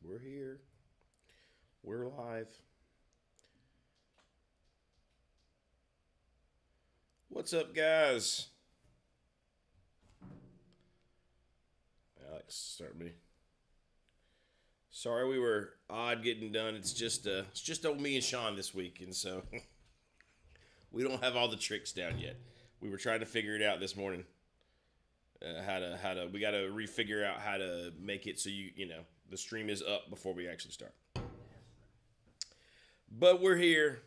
We're here. We're live. What's up, guys? Alex, start me. Sorry we were odd getting done. It's just old me and Sean this week, and so we don't have all the tricks down yet. We were trying to figure it out this morning. We got to refigure out how to make it so you know the stream is up before we actually start. But we're here.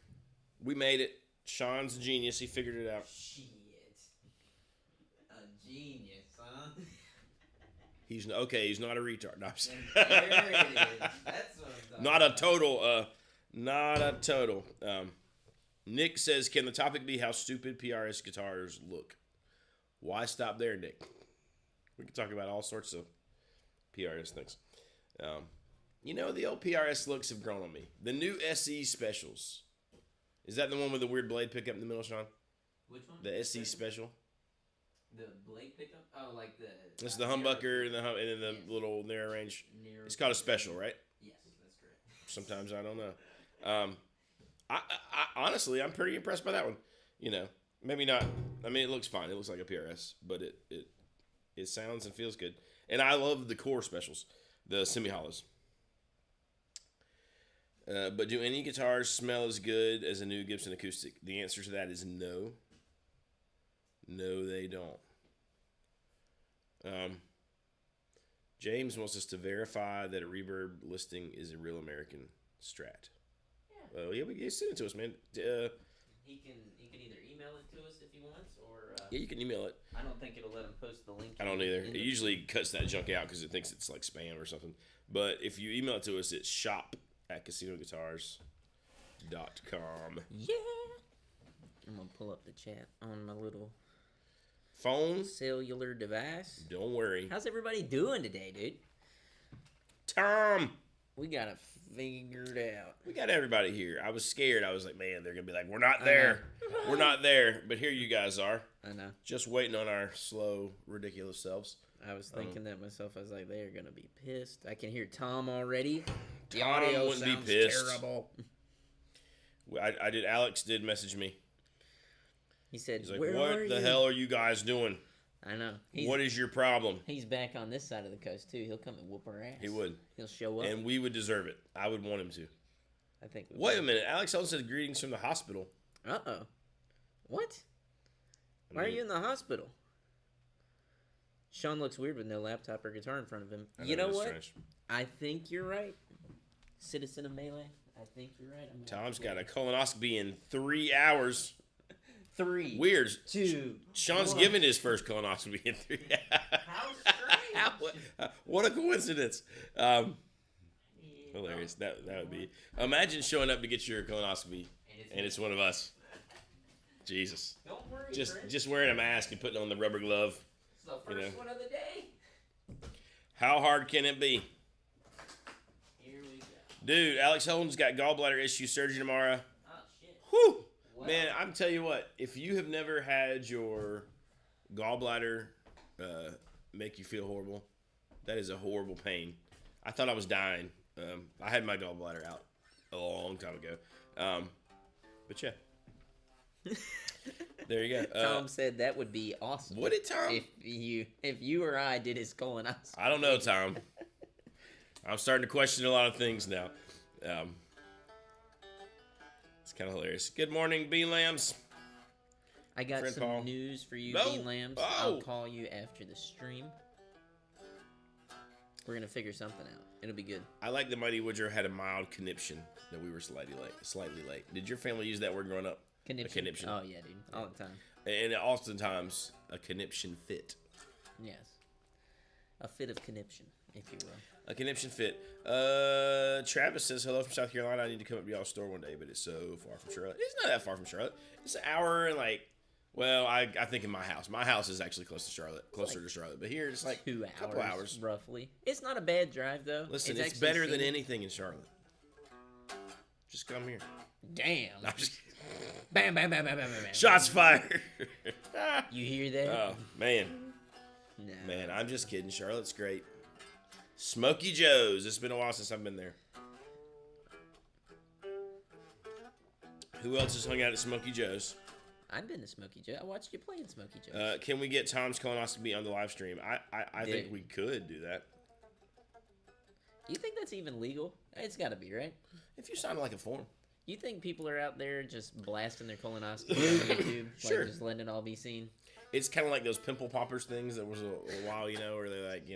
We made it. Sean's a genius. He figured it out. Shit. A genius, huh? He's not a retard. No, There it is. That's what I'm talking Not a total. Nick says, can the topic be how stupid PRS guitars look? Why stop there, Nick? We can talk about all sorts of PRS things. The old PRS looks have grown on me. The new SE specials. Is that the one with the weird blade pickup in the middle, Sean? Which one? The SE special. The blade pickup? Oh, like the... It's the humbucker and then the little narrow range. It's called a special, right? Yes, that's correct. Sometimes I don't know. I honestly, I'm pretty impressed by that one. Maybe not. I mean, it looks fine. It looks like a PRS, but it sounds and feels good. And I love the core specials, the semi-hollows. But do any guitars smell as good as a new Gibson acoustic? The answer to that is no. No, they don't. James wants us to verify that a Reverb listing is a real American Strat. Yeah. Yeah, send it to us, man. He can either email it to us if he wants, or yeah, you can email it. I don't think it'll let him post the link. I don't either. It usually cuts that junk out because it thinks it's like spam or something. But if you email it to us, it's shop@casinoguitars.com. Yeah. I'm gonna pull up the chat on my little phone cellular device. Don't worry. How's everybody doing today, dude? Tom. We got it figured out. We got everybody here. I was scared. I was like, man, they're going to be like, we're not there. We're not there. But here you guys are. I know. Just waiting on our slow, ridiculous selves. I was thinking that myself. I was like, they're going to be pissed. I can hear Tom already. The Tom audio wouldn't sounds be pissed. terrible. Alex did message me. He said, he's like, where what are the you? hell are you guys doing? I know. What is your problem? He's back on this side of the coast, too. He'll come and whoop our ass. He would. He'll show up. And we would deserve it. I would want him to. I think. Wait a minute. Alex Holden said greetings from the hospital. Uh-oh. What? Why are you in the hospital? Sean looks weird with no laptop or guitar in front of him. You know what? Strange. I think you're right. Citizen of Melee. I think you're right. Tom's got a colonoscopy in 3 hours. 3. Weird. 2. Sean's 1. given his first colonoscopy in 3 hours. How strange. What a coincidence. Hilarious. That would be. Imagine showing up to get your colonoscopy and it's one of us. Jesus. Don't worry. Just wearing a mask and putting on the rubber glove. It's the first one of the day. How hard can it be? Here we go. Dude, Alex Holden's got gallbladder issue surgery tomorrow. Oh, shit. Whew. Wow. Man, I'm tell you what, if you have never had your gallbladder make you feel horrible, that is a horrible pain. I thought I was dying. I had my gallbladder out a long time ago. But yeah. There you go. Tom said that would be awesome. Would it, Tom? If you or I did his colonoscopy. I don't know, Tom. I'm starting to question a lot of things now. It's kind of hilarious. Good morning, Bean Lambs. I got Friend some Paul. news for you, No. Bean Lambs. Oh. I'll call you after the stream. We're going to figure something out. It'll be good. I like the Mighty Woodrow had a mild conniption that we were slightly late. Did your family use that word growing up? Conniption. A conniption. Oh, yeah, dude. All the time. And oftentimes, a conniption fit. Yes. A fit of conniption, if you will. A conniption fit. Travis says, hello from South Carolina. I need to come up to y'all's store one day, but it's so far from Charlotte. It's not that far from Charlotte. It's an hour and I think in my house. My house is actually closer to Charlotte. But here it's like 2 hours. A couple hours. Roughly. It's not a bad drive, though. Listen, it's actually better than scenic. anything in Charlotte. Just come here. Damn. No, I'm just Bam, bam, bam, bam, bam, bam. Shots fired. You hear that? Oh, man. No. Man, I'm just kidding. Charlotte's great. Smoky Joe's. It's been a while since I've been there. Who else has hung out at Smoky Joe's? I've been to Smoky Joe. I watched you play in Smoky Joe's. Can we get Tom's colonoscopy on the live stream? I think we could do that. Do you think that's even legal? It's got to be, right? If you sign like a form. You think people are out there just blasting their colonoscopy on YouTube? Sure. Like just letting it all be seen? It's kind of like those pimple poppers things that was a while, where they're like,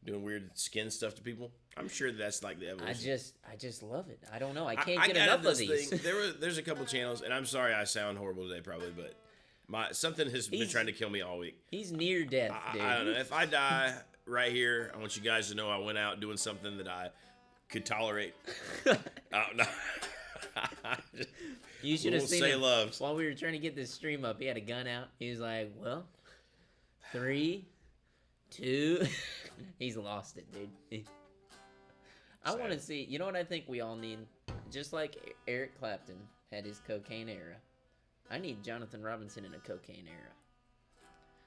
doing weird skin stuff to people. I'm sure that's like the evolution. I just love it. I don't know. I can't get enough of these. There's a couple channels, and I'm sorry I sound horrible today, probably, but something has been trying to kill me all week. He's near death, dude. I don't know. If I die right here, I want you guys to know I went out doing something that I could tolerate. No. You should have seen him loved. while we were trying to get this stream up. He had a gun out. He was like, well, 3, 2. He's lost it, dude. I want to see. You know what I think we all need? Just like Eric Clapton had his cocaine era. I need Jonathan Robinson in a cocaine era.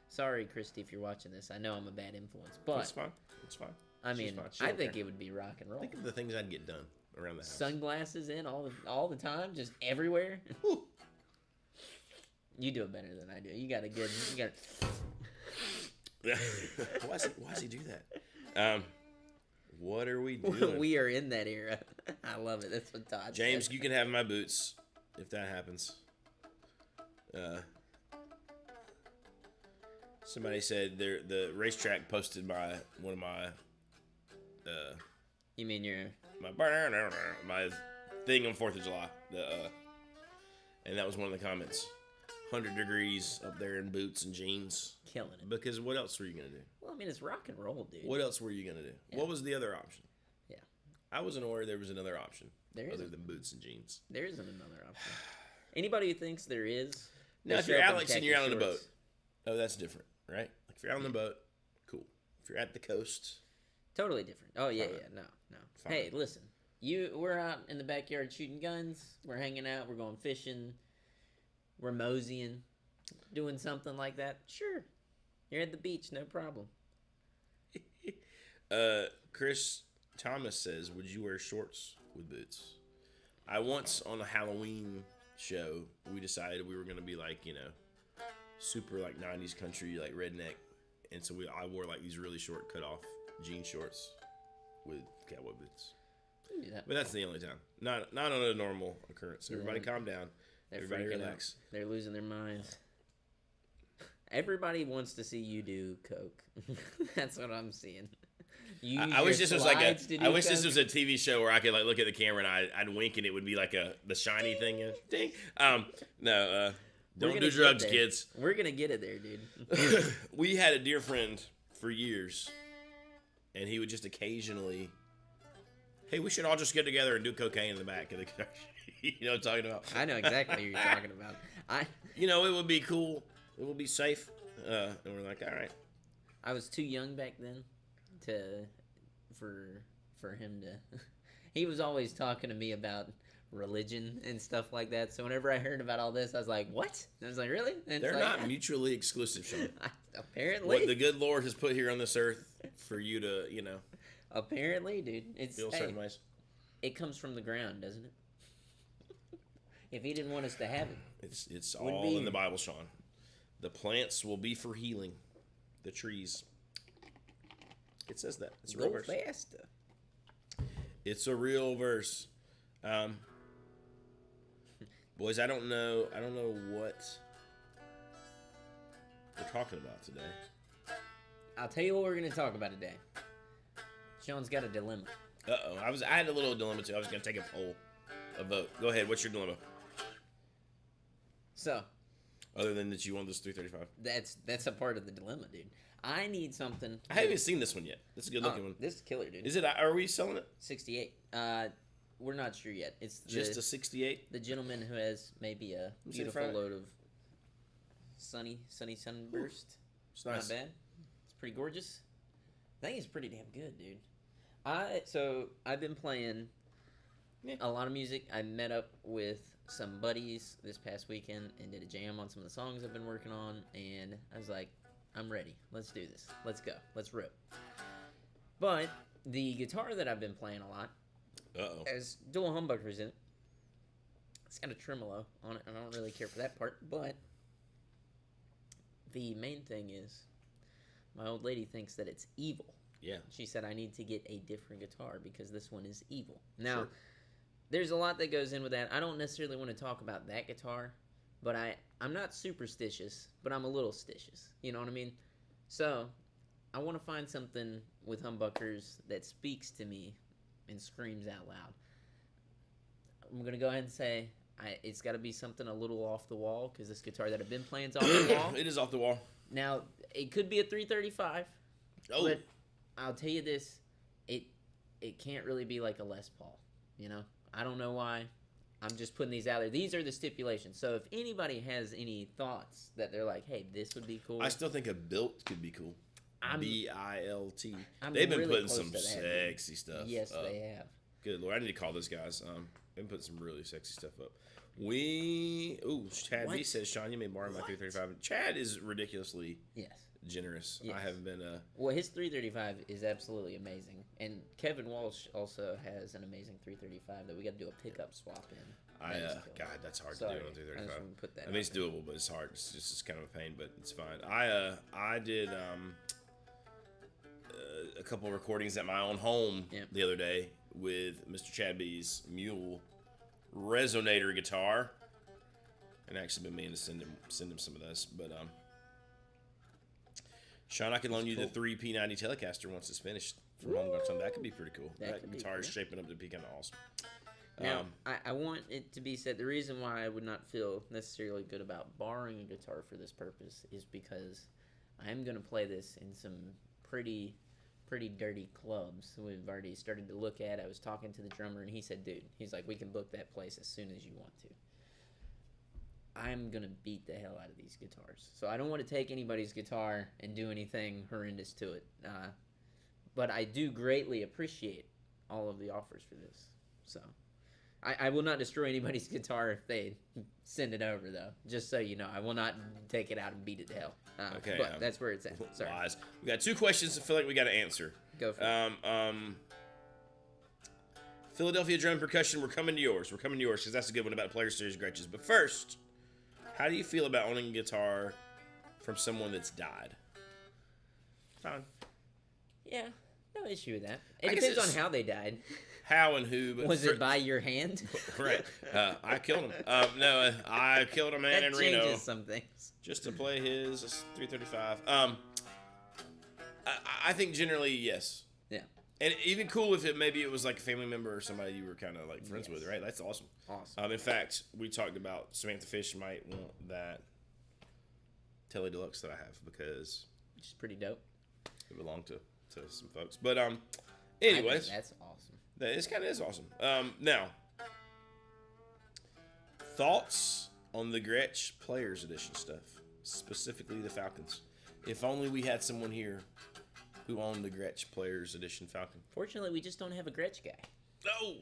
Sorry, Christy, if you're watching this. I know I'm a bad influence, but it's fine. It's fine. I mean, I think it would be rock and roll. Think of the things I'd get done around the house. Sunglasses in all the time, just everywhere. You do it better than I do. You got a good. Why does he do that? What are we doing? We are in that era. I love it. That's what Todd James, said. you can have my boots if that happens. Somebody said the racetrack posted one of my. You mean your my thing on 4th of July. And that was one of the comments. 100 degrees up there in boots and jeans. Killing it. Because what else were you going to do? Well, I mean, it's rock and roll, dude. What else were you going to do? Yeah. What was the other option? Yeah. I wasn't aware there was another option other than boots and jeans. There isn't another option. Anybody who thinks there is... Now, if you're Alex and you're out on a boat, that's different, right? Like if you're out on the boat, cool. If you're at the coast... Totally different. Oh, yeah, fine. no. Fine. Hey, listen. We're out in the backyard shooting guns. We're hanging out. We're going fishing. We're moseying. Doing something like that. Sure. You're at the beach. No problem. Chris Thomas says, would you wear shorts with boots? I once on a Halloween show, we decided we were going to be like, super like 90s country, like redneck. And so I wore like these really short cut off jean shorts with cowboy boots. You can do that. But that's the only time. Not on a normal occurrence. Everybody calm down. They're Everybody freaking relax. out. They're losing their minds. Everybody wants to see you do coke. That's what I'm seeing. I wish this was like I wish this was a TV show where I could like look at the camera and I'd wink and it would be like the shiny thing. Ding. No. Don't do drugs, kids. We're gonna get it there, dude. We had a dear friend for years, and he would just occasionally, hey, we should all just get together and do cocaine in the back of the car. You know what I'm talking about? I know exactly what you're talking about. It would be cool. It would be safe. And we're like, all right. I was too young back then for him to. He was always talking to me about religion and stuff like that. So whenever I heard about all this, I was like, what? And I was like, really? And they're not mutually exclusive, Sean. Apparently. What the good Lord has put here on this earth for you to, Apparently, dude. Feel certain ways. It comes from the ground, doesn't it? If he didn't want us to have it. It's all in the Bible, Sean. The plants will be for healing. The trees. It says that. It's a real verse. Faster. It's a real verse. Boys, I don't know what we're talking about today. I'll tell you what we're going to talk about today. Sean's got a dilemma. Uh-oh. I had a little dilemma, too. I was going to take a vote. Go ahead. What's your dilemma? So. Other than that you want this 335. That's a part of the dilemma, dude. I need something. I haven't even seen this one yet. This is a good-looking one. This is killer, dude. Is it? Are we selling it? 68. We're not sure yet. It's just a 68. The gentleman who has maybe a beautiful load of sunny sunburst. It's nice. Not bad. It's pretty gorgeous. I think it's pretty damn good, dude. I've been playing a lot of music. I met up with some buddies this past weekend and did a jam on some of the songs I've been working on, and I was like, I'm ready. Let's do this. Let's go. Let's rip. But the guitar that I've been playing a lot Uh-oh. has dual humbuckers in it. It's got a tremolo on it, and I don't really care for that part, but the main thing is my old lady thinks that it's evil. Yeah. She said I need to get a different guitar because this one is evil. Now, Sure. there's a lot that goes in with that. I don't necessarily want to talk about that guitar, but I'm not superstitious, but I'm a little stitious. You know what I mean? So, I want to find something with humbuckers that speaks to me and screams out loud. I'm going to go ahead and say it's got to be something a little off the wall because this guitar that I've been playing is off the wall. It is off the wall. Now, it could be a 335, but I'll tell you this, it can't really be like a Les Paul, you know? I don't know why. I'm just putting these out there. These are the stipulations. So if anybody has any thoughts that they're like, hey, this would be cool. I still think a Bilt could be cool. BILT. I'm They've been really putting close some to that, sexy stuff. Yes, up. they have. Good Lord, I need to call those guys. They've been putting some really sexy stuff up. Chad B says, Sean, you may borrow my 335. Chad is ridiculously generous. Yes. I have been Well, his 335 is absolutely amazing, and Kevin Walsh also has an amazing 335 that we got to do a pickup swap in. God, that's hard to do on a 335. Put that I mean, it's doable, but it's hard. It's kind of a pain, but it's fine. I did a couple of recordings at my own home the other day with Mr. Chad B's Mule resonator guitar, and actually been meaning to send him some of this, but Sean, I can loan you the 3 P90 Telecaster once it's finished from home. That could be pretty cool. That guitar is shaping up to be kind of awesome. Now, I want it to be said, the reason why I would not feel necessarily good about borrowing a guitar for this purpose is because I am going to play this in some pretty dirty clubs we've already started to look at. I was talking to the drummer, and he said, dude, he's like, we can book that place as soon as you want to. I'm going to beat the hell out of these guitars. So I don't want to take anybody's guitar and do anything horrendous to it. But I do greatly appreciate all of the offers for this. So I will not destroy anybody's guitar if they send it over, though. Just so you know, I will not take it out and beat it to hell. Okay, but that's where it's at. Sorry. Lies. We got 2 questions I feel like we got to answer. Go for it. Philadelphia Drum Percussion, we're coming to yours. We're coming to yours because that's a good one about Player Series Gretches. But first, how do you feel about owning a guitar from someone that's died? Fine. Yeah, no issue with that. It depends on how they died. How and who? But was it by your hand? Right. I killed him. No, I killed a man in Reno. That changes some things. Just to play his 335. I think generally, yes. Yeah. And even cool if maybe it was like a family member or somebody you were kind of like friends with, right? That's awesome. Awesome. In fact, we talked about Samantha Fish might want that Tele Deluxe that I have because which is pretty dope. It belonged to some folks. But anyways, that's awesome. This kind of is awesome. Now, thoughts on the Gretsch Players Edition stuff, specifically the Falcons. If only we had someone here who owned the Gretsch Players Edition Falcon. Fortunately, we just don't have a Gretsch guy. No,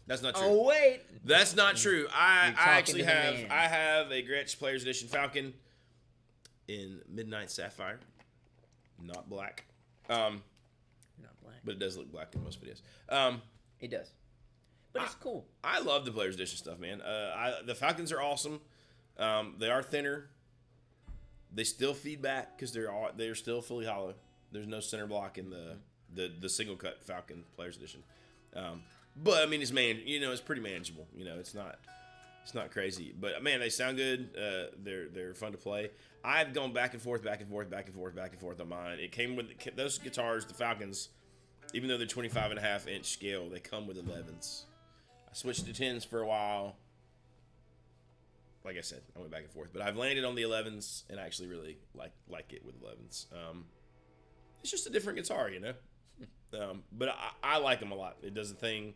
that's not true. Oh wait, that's not true. I actually have man. I have a Gretsch Players Edition Falcon in Midnight Sapphire, not black. Not black, but it does look black in most videos. It does, but it's cool. I love the Players Edition stuff, man. The Falcons are awesome. They are thinner. They still feed back because they're still fully hollow. There's no center block in the single cut Falcon Players Edition. But I mean, it's pretty manageable. It's not crazy. But man, they sound good. They're fun to play. I've gone back and forth on mine. It came with those guitars, the Falcons. Even though they're 25.5-inch scale, they come with 11s. I switched to 10s for a while. Like I said, I went back and forth, but I've landed on the 11s, and I actually really like it with 11s. It's just a different guitar, but I like them a lot. It does a thing.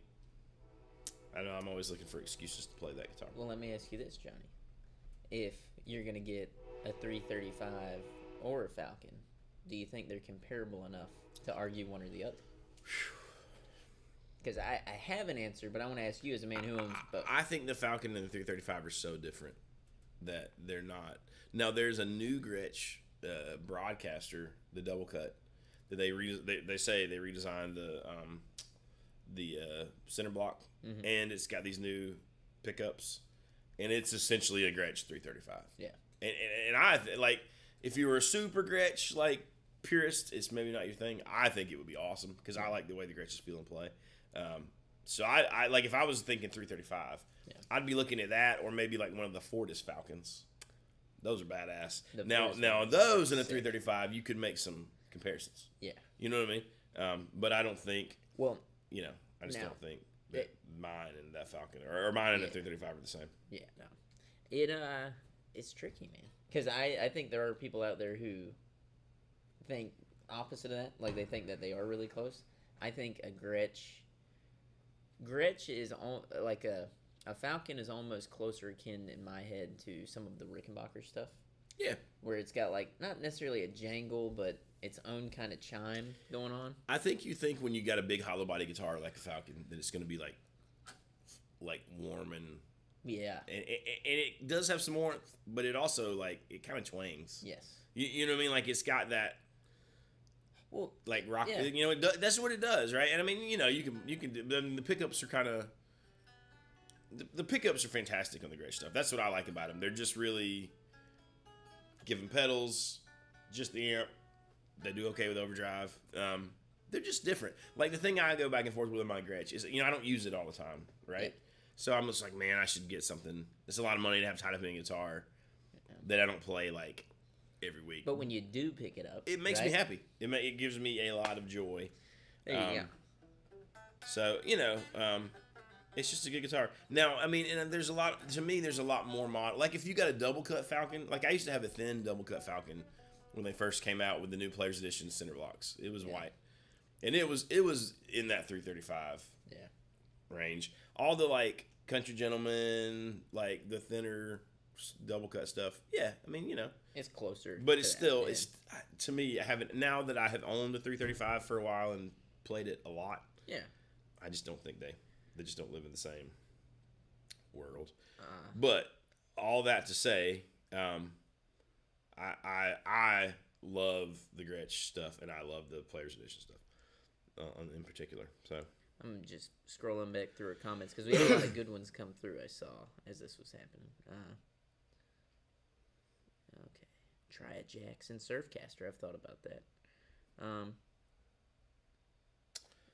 I know I'm always looking for excuses to play that guitar. Well, let me ask you this, Johnny. If you're going to get a 335 or a Falcon, do you think they're comparable enough to argue one or the other? Because I have an answer, but I want to ask you as a man who owns both. I think the Falcon and the 335 are so different that they're not. Now, there's a new Gretsch broadcaster, the double cut, that they say they redesigned the center block, and it's got these new pickups, and it's essentially a Gretsch 335. Yeah. And I like, if you were a super Gretsch like purist, it's maybe not your thing. I think it would be awesome because I like the way the Gretches feel and play. So I like, if I was thinking 335, I'd be looking at that, or maybe like one of the Fortis Falcons. Those are badass. Now those in a 335, you could make some comparisons. Yeah. You know what I mean? But I don't think. Well, I just don't think that mine and that Falcon or mine and the 335 are the same. Yeah, no. It's tricky, man. Because I think there are people out there who think opposite of that. Like, they think that they are really close. I think a Gretsch is like a Falcon is almost closer akin in my head to some of the Rickenbacker stuff. Yeah. Where it's got, like, not necessarily a jangle, but its own kind of chime going on. I think you think when you got a big hollow body guitar like a Falcon that it's going to be like warm and yeah, and it does have some warmth, but it also like it kind of twangs. Yes, you know what I mean? Like it's got that. Well, like rock, yeah. That's what it does, right? And I mean, you can do. I mean, the pickups are kind of. The pickups are fantastic on the Gretsch stuff. That's what I like about them. They're just really giving pedals, just the amp. They do okay with overdrive. They're just different. Like the thing I go back and forth with my Gretsch is, I don't use it all the time, right? Yeah. So I'm just like, man, I should get something. It's a lot of money to have tied up in a guitar that I don't play like every week. But when you do pick it up, it makes me happy. It gives me a lot of joy. There you go. So it's just a good guitar. Now, I mean, and there's a lot. To me, there's a lot more mod. Like if you got a double cut Falcon, like I used to have a thin double cut Falcon when they first came out with the new Players Edition center blocks. It was white, and it was in that 335 range. All the like Country Gentleman, like the thinner double cut stuff. Yeah, I mean, it's closer, but it's still it's to me. I haven't, now that I have owned the 335 for a while and played it a lot. Yeah, I just don't think they just don't live in the same world. But all that to say, I love the Gretsch stuff, and I love the Players Edition stuff in particular. So I'm just scrolling back through our comments because we had a lot of good ones come through. I saw as this was happening. Okay, try a Jackson Surfcaster. I've thought about that.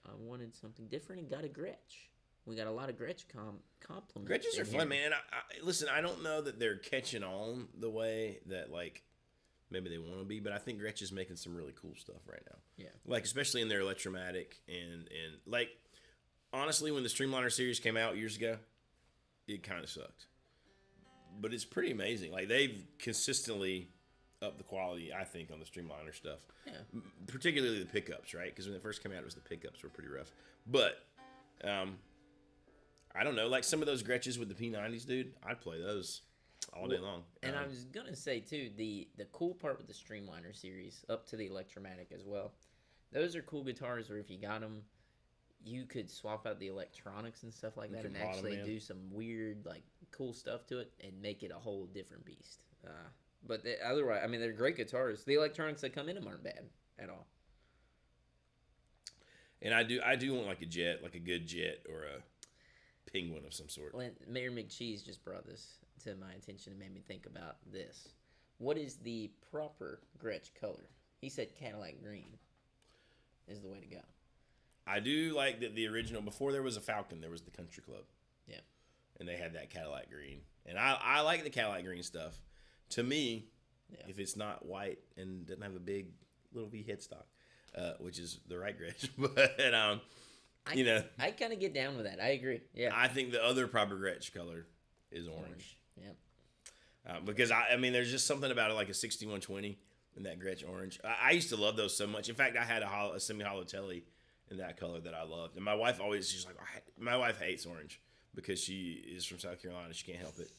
I wanted something different and got a Gretsch. We got a lot of Gretsch compliments. Gretches are fun, man. Listen, I don't know that they're catching on the way that like maybe they want to be, but I think Gretsch is making some really cool stuff right now. Yeah, like especially in their Electromatic and like honestly, when the Streamliner series came out years ago, it kind of sucked, but it's pretty amazing. Like they've consistently upped the quality, I think, on the Streamliner stuff. Yeah, particularly the pickups, right? Because when it first came out, it was the pickups were pretty rough, but I don't know, like some of those Gretches with the P90s, dude, I'd play those all day long. And I was going to say, too, the cool part with the Streamliner series, up to the Electromatic as well, those are cool guitars where if you got them, you could swap out the electronics and stuff like that and actually do some weird, like, cool stuff to it and make it a whole different beast. But otherwise, I mean, they're great guitars. The electronics that come in them aren't bad at all. And I do want like a Jet, like a good Jet or a Penguin of some sort. Well, Mayor McCheese just brought this to my attention and made me think about this. What is the proper Gretsch color? He said Cadillac green is the way to go. I do like that the original, before there was a Falcon, there was the Country Club. Yeah. And they had that Cadillac green. And I like the Cadillac green stuff. To me, if it's not white and doesn't have a big little V headstock, which is the right Gretsch, but I kind of get down with that. I agree. Yeah. I think the other proper Gretsch color is orange. Yeah. Because I mean, there's just something about it, like a 6120 and that Gretsch orange. I used to love those so much. In fact, I had a semi-hollow telly in that color that I loved. And my wife she's like, my wife hates orange because she is from South Carolina. She can't help it.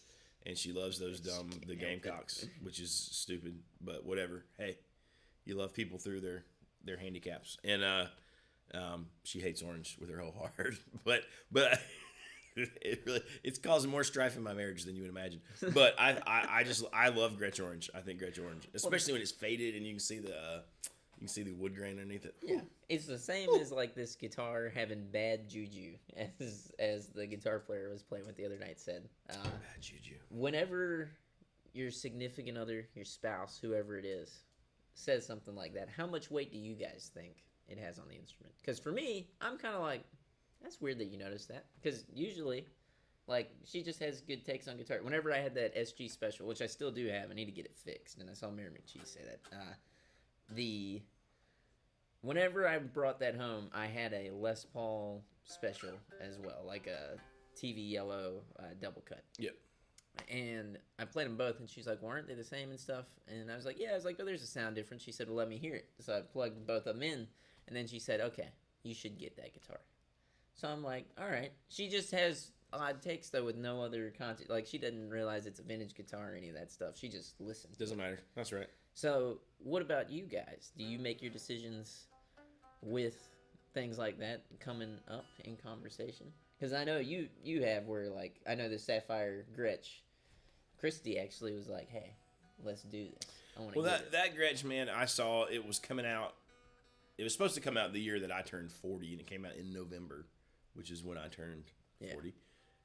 And she loves the Gamecocks, which is stupid, but whatever. Hey, you love people through their handicaps. And she hates orange with her whole heart. But it's causing more strife in my marriage than you would imagine. But I love Gretsch orange. I think Gretsch orange, especially when it's faded and you can see You can see the wood grain underneath it. Yeah, it's the same as like this guitar having bad juju, as the guitar player was playing with the other night said. Bad juju. Whenever your significant other, your spouse, whoever it is, says something like that, how much weight do you guys think it has on the instrument? Because for me, I'm kind of like, that's weird that you noticed that. Because usually, like, she just has good takes on guitar. Whenever I had that SG special, which I still do have, I need to get it fixed. And I saw Mary McChee say that. Whenever I brought that home, I had a Les Paul special as well, like a TV yellow double cut. Yep. And I played them both, and she's like, well, aren't they the same and stuff? And I was like, yeah. I was like, but there's a sound difference. She said, well, let me hear it. So I plugged both of them in, and then she said, okay, you should get that guitar. So I'm like, all right. She just has odd takes, though, with no other content. Like, she doesn't realize it's a vintage guitar or any of that stuff. She just listens. Doesn't matter. That's right. So what about you guys? Do you make your decisions with things like that coming up in conversation? Because I know you have where, like, I know the Sapphire Gretsch, Christy actually was like, hey, let's do this. I want to that Gretsch, man, I saw it was coming out. It was supposed to come out the year that I turned 40, and it came out in November, which is when I turned 40.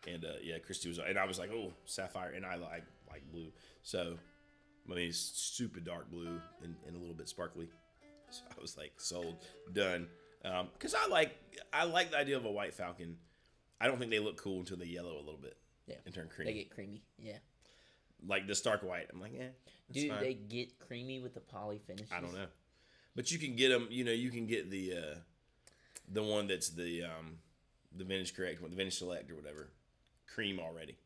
And, Christy was, and I was like, oh, Sapphire, and I like blue. So, I mean, it's super dark blue and a little bit sparkly. So I was like, sold, done. Because I like the idea of a white Falcon. I don't think they look cool until they yellow a little bit. Yeah. And turn creamy. They get creamy. Yeah. Like the stark white. I'm like, do they get creamy with the poly finishes? I don't know. But you can get them, you can get the one that's the vintage correct one, the vintage select or whatever. Cream already,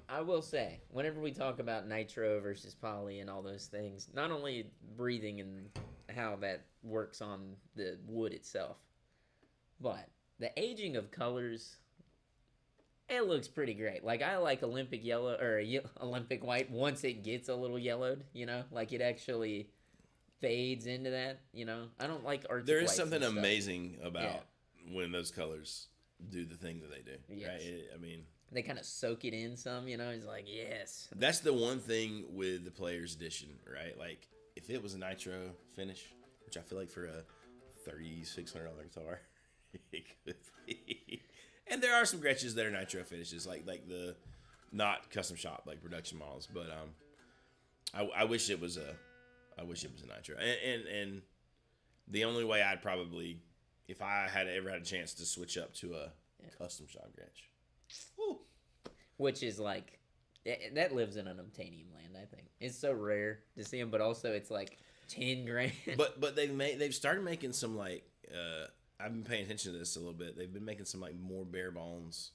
I will say, whenever we talk about nitro versus poly and all those things, not only breathing and how that works on the wood itself, but the aging of colors, it looks pretty great. Like, I like Olympic yellow or Olympic white once it gets a little yellowed, like it actually fades into that, I don't like Arctic There is whites something and stuff. amazing about when those colors do the thing that they do. Yes. Right? They kind of soak it in some, It's like, yes. That's the one thing with the Player's Edition, right? Like, if it was a nitro finish, which I feel like for a $3,600 guitar, it could be. And there are some Gretches that are nitro finishes, like the not custom shop, like production models. But I wish it was a nitro. And the only way I'd probably, if I had ever had a chance to switch up to a custom shop Gretsch. Woo. Which is like, that lives in an obtainium land, I think. It's so rare to see them, but also it's like $10,000. But they've started making some like, I've been paying attention to this a little bit. They've been making some like more bare bones,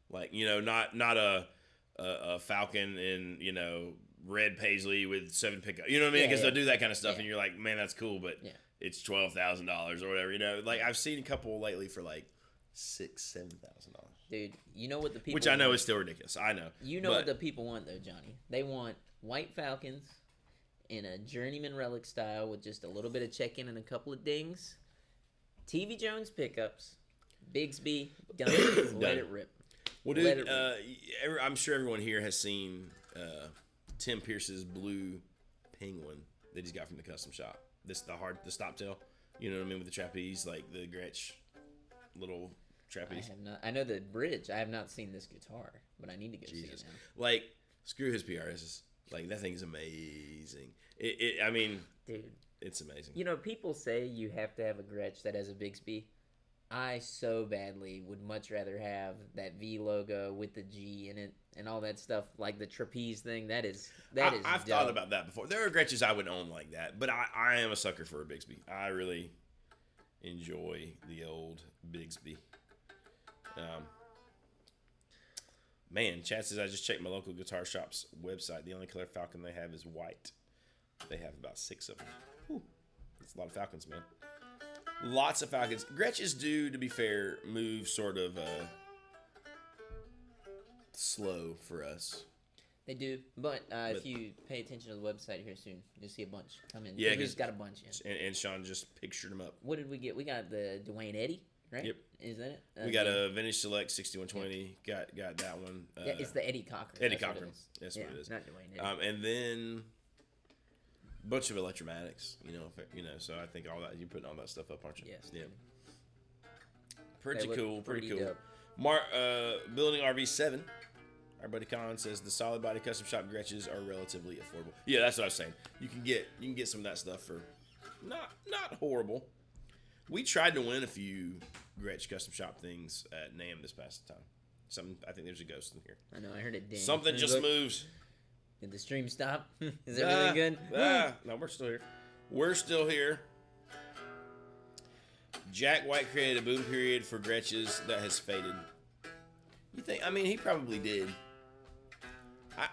like, not a Falcon in, red paisley with 7 pickup. You know what I mean? Because they'll do that kind of stuff, and you're like, man, that's cool, but it's $12,000 or whatever. Like, I've seen a couple lately for like $6,000-$7,000. Dude, you know what the people Which I know is still ridiculous. I know. You know what the people want, though, Johnny? They want white Falcons in a journeyman relic style with just a little bit of check-in and a couple of dings. TV Jones pickups. Bigsby, done. Let it rip. Well, dude, I'm sure everyone here has seen Tim Pierce's blue Penguin that he's got from the custom shop. The stop tail. You know what I mean, with the trapeze, like the Gretsch little trapeze. I have not. I know the bridge. I have not seen this guitar, but I need to go see it now. Like, screw his PRSs. Like, that thing's amazing. I mean, dude, it's amazing. People say you have to have a Gretsch that has a Bigsby. I so badly would much rather have that V logo with the G in it and all that stuff, like the trapeze thing. I've thought about that before. There are Gretches I would own like that, but I am a sucker for a Bigsby. I really enjoy the old Bigsby. Man, Chad says, I just checked my local guitar shop's website. The only color Falcon they have is white. They have about 6 of them. Whew. That's a lot of Falcons, man. Lots of Falcons. Gretches do, to be fair, move sort of slow for us. They do, but if you pay attention to the website here soon, you'll see a bunch come in. Yeah, he's got a bunch in. And Sean just pictured them up. What did we get? We got the Dwayne Eddy, right? Yep. Is that it? We got a Vintage Select 6120. Got that one. It's the Eddie Cochran. Eddie Cochran. That's what it is. Not Dwayne Eddy. And then bunch of electromatics, so I think all that, you're putting all that stuff up, aren't you? Yes. Yeah. Pretty cool. pretty Cool. dope. Building RV7. Our buddy Colin says the solid body custom shop Gretches are relatively affordable. Yeah, that's what I was saying. You can get some of that stuff for not horrible. We tried to win a few Gretsch custom shop things at NAMM this past time. I think there's a ghost in here. I know. I heard it. Something just moves. Did the stream stop? Is everything good? No, we're still here. We're still here. Jack White created a boom period for Gretches that has faded. You think? I mean, he probably did.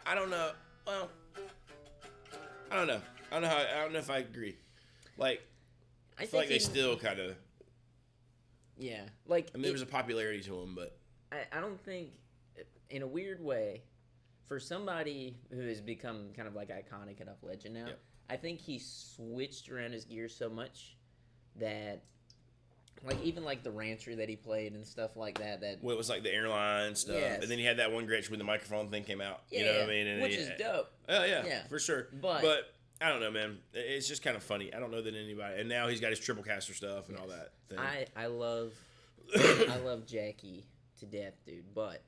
I don't know. Well, I don't know. I don't know if I agree. Like, I feel like they still kind of. Yeah, like. I mean, there was a popularity to him, but. I don't think, in a weird way, for somebody who has become kind of like iconic enough legend now, I think he switched around his gear so much that. Like, even, like, the rancher that he played and stuff like that. Well, it was, like, the airline stuff. Yes. And then he had that one Gretsch when the microphone thing came out. Yeah, you know what I mean? And which is dope. Oh, yeah, for sure. But, I don't know, man. It's just kind of funny. I don't know that anybody... And now he's got his triple caster stuff and all that thing. I love Jackie to death, dude. But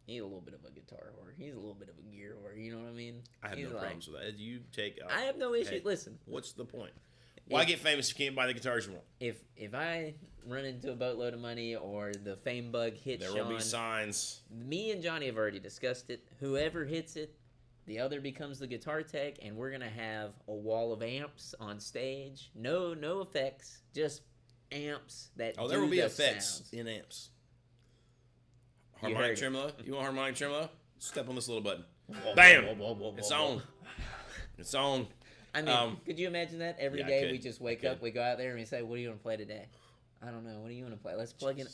he's a little bit of a guitar whore. He's a little bit of a gear whore. You know what I mean? I have no problems with that. You take... I have no issue. Hey, listen. What's the point? Why get famous if you can't buy the guitars you want? If I run into a boatload of money or the fame bug hits Sean... There will be signs. Me and Johnny have already discussed it. Whoever hits it, the other becomes the guitar tech, and we're going to have a wall of amps on stage. No effects, just amps that do there will be the effects sounds. in amps. Harmonic tremolo? You want harmonic tremolo? Step on this little button. Bam! It's on. It's on. I mean, could you imagine that? Every day we just wake up, we go out there, and we say, what do you want to play today? I don't know. What do you want to play? Let's plug in.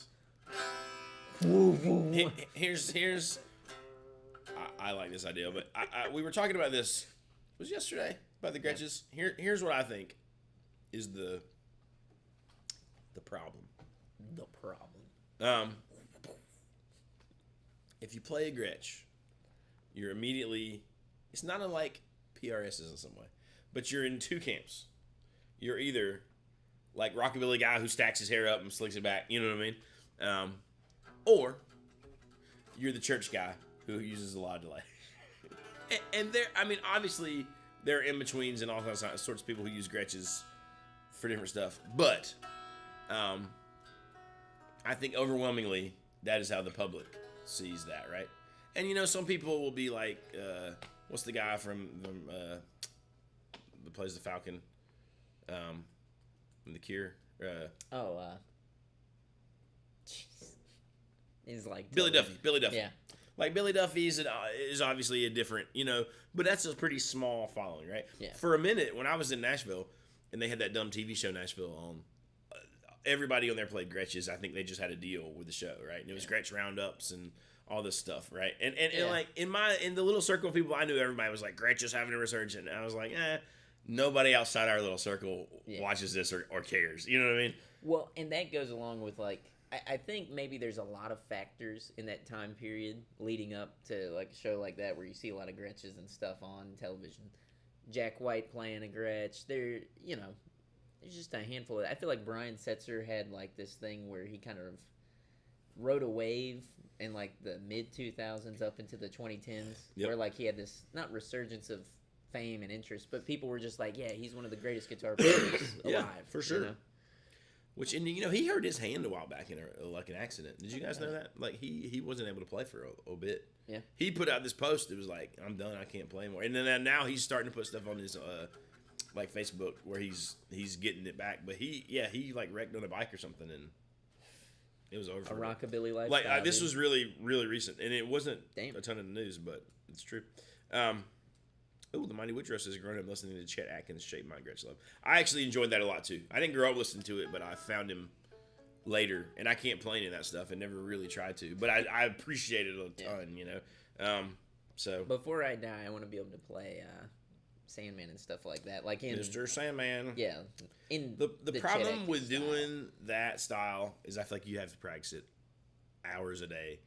Here's I like this idea, but we were talking about this, was it yesterday, about the Gretches. Here's what I think is the problem. The problem. If you play a Gretsch, you're immediately, it's not unlike PRSs in some way. But you're in two camps. You're either like rockabilly guy who stacks his hair up and slicks it back, you know what I mean? Or you're the church guy who uses a lot of delay. and there, I mean, obviously there are in-betweens and all kinds of sorts of people who use Gretches for different stuff. But I think overwhelmingly that is how the public sees that, right? And some people will be like, what's the guy from that plays the Falcon, in The Cure. He's like Billy Duffy. Yeah. Like Billy Duffy is obviously a different, but that's a pretty small following, right? Yeah. For a minute, when I was in Nashville, and they had that dumb TV show Nashville on, everybody on there played Gretches. I think they just had a deal with the show, right? And it was Gretsch roundups and all this stuff, right? And like in the little circle of people I knew, everybody was like, Gretsch is having a resurgence. And I was like, nobody outside our little circle watches this or cares. You know what I mean? Well, and that goes along with like, I think maybe there's a lot of factors in that time period leading up to like a show like that where you see a lot of Gretches and stuff on television. Jack White playing a Gretsch. There's just a handful of. I feel like Brian Setzer had like this thing where he kind of rode a wave in like the mid 2000s up into the 2010s, where like he had this not resurgence of fame and interest, but people were just like, yeah, he's one of the greatest guitar players alive, for sure. Which, and he hurt his hand a while back in an accident. Did you guys know that? Like he wasn't able to play for a bit. Yeah. He put out this post. It was like, I'm done. I can't play anymore. And then now he's starting to put stuff on his like Facebook where he's getting it back. But he like wrecked on a bike or something and it was over. A rockabilly lifestyle. Like this was really really recent and it wasn't a ton of the news, but it's true. The Mighty Woodrow says, growing up listening to Chet Atkins shaped my Gretsch love. I actually enjoyed that a lot, too. I didn't grow up listening to it, but I found him later, and I can't play any of that stuff and never really tried to. But I appreciate it a ton, So before I die, I want to be able to play Sandman and stuff like that. Like in Mr. Sandman. Yeah. In the problem with doing that style is I feel like you have to practice it hours a day,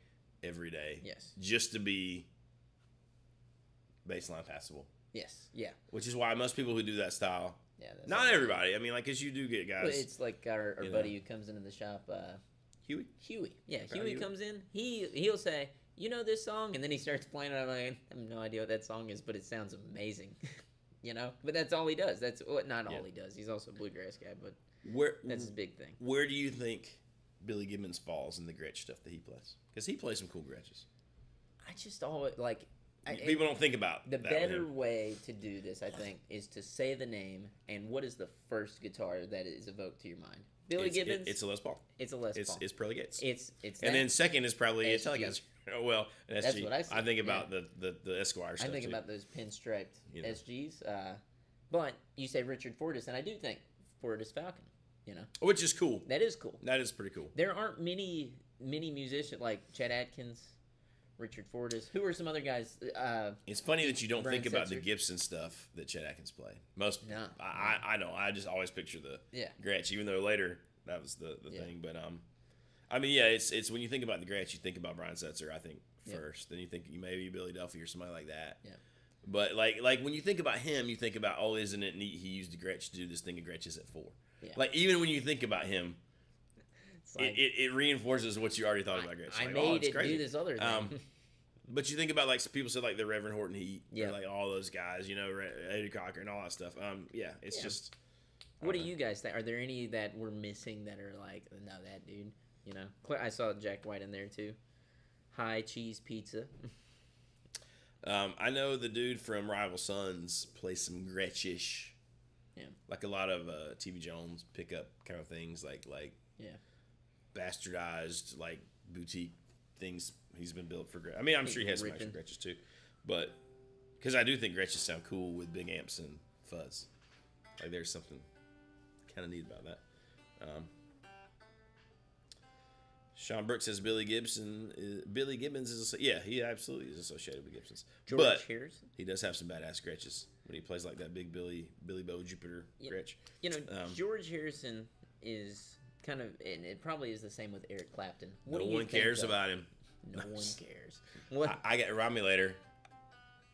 every day. Yes. Just to be baseline passable. Yes. Yeah. Which is why most people who do that style, Yeah. That's not everybody. I mean, like, because you do get guys. But it's like our buddy who comes into the shop, Huey. Yeah, Huey comes in. He'll say, "You know this song," and then he starts playing it. I'm like, I have no idea what that song is, but it sounds amazing. But that's all he does. That's not all he does. He's also a bluegrass guy, but that's his big thing. Where do you think Billy Gibbons falls in the Gretsch stuff that he plays? Because he plays some cool Gretches. I just always people don't think about the that better way to do this. I think is to say the name and what is the first guitar that is evoked to your mind. Billy Gibbons. It's a Les Paul. It's a Les Paul. It's Pearly Gates. It's and then second is probably a SG. Telecaster. Oh, well, an SG. That's what I see. I think about the Esquire stuff. I think about those pinstriped SGs. But you say Richard Fortus, and I do think Fortus Falcon. Which is cool. That is cool. That is pretty cool. There aren't many musicians like Chet Atkins, Richard Fortus. Who are some other guys? It's funny that you don't Brian think about the Setzer. Gibson stuff that Chet Atkins played. Most, No. I know. I just always picture the Gretsch, even though later that was the thing. But I mean, yeah, it's when you think about the Gretsch, you think about Brian Setzer. I think first, then you think maybe Billy Duffy or somebody like that. Yeah. But like when you think about him, you think about isn't it neat? He used the Gretsch to do this thing. A Gretsch is at 4. Yeah. Like even when you think about him. Like, it reinforces what you already thought about Gretsch. I like, made it's it crazy. do this other thing. But you think about like people said like the Reverend Horton Heat, Yeah. or like all those guys, Eddie Cocker and all that stuff. It's just. What do you guys think? Are there any that we're missing that are like, no, that dude? I saw Jack White in there too. High cheese pizza. I know the dude from Rival Sons plays some Gretsch-ish. Yeah. Like a lot of TV Jones pickup kind of things, like bastardized like boutique things. He's been built for Gretsch. I mean, I'm sure he has some actual Gretches too, but because I do think Gretches sound cool with big amps and fuzz. Like there's something kind of neat about that. Sean Brooks says Billy Gibbons is he absolutely is associated with Gibsons. George Harrison. He does have some badass Gretches when he plays like that big Billy Bo Jupiter Gretsch. George Harrison is kind of, and it probably is the same with Eric Clapton. No one cares about him. No one cares. What? I get remind me later.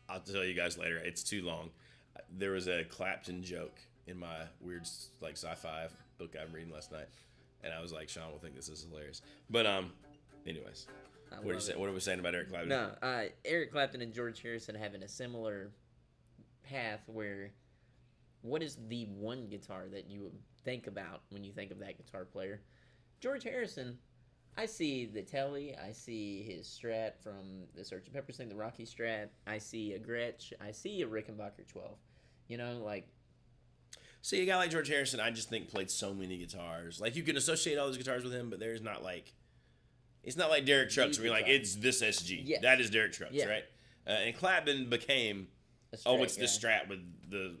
I'll tell you guys later. It's too long. There was a Clapton joke in my weird like sci-fi book I'm reading last night, and I was like, Sean will think this is hilarious. But anyways, what are we saying about Eric Clapton? No, Eric Clapton and George Harrison having a similar path where, what is the one guitar that you would think about when you think of that guitar player? George Harrison, I see the Telly, I see his Strat from the Sgt. Pepper's thing, the Rocky Strat, I see a Gretsch, I see a Rickenbacker 12. See, a guy like George Harrison, I just think played so many guitars. Like, you can associate all those guitars with him, but there's not like... It's not like Derek Trucks where you're like, it's this SG. Yes. That is Derek Trucks, right? And Clapton became... it's guy. the Strat with the,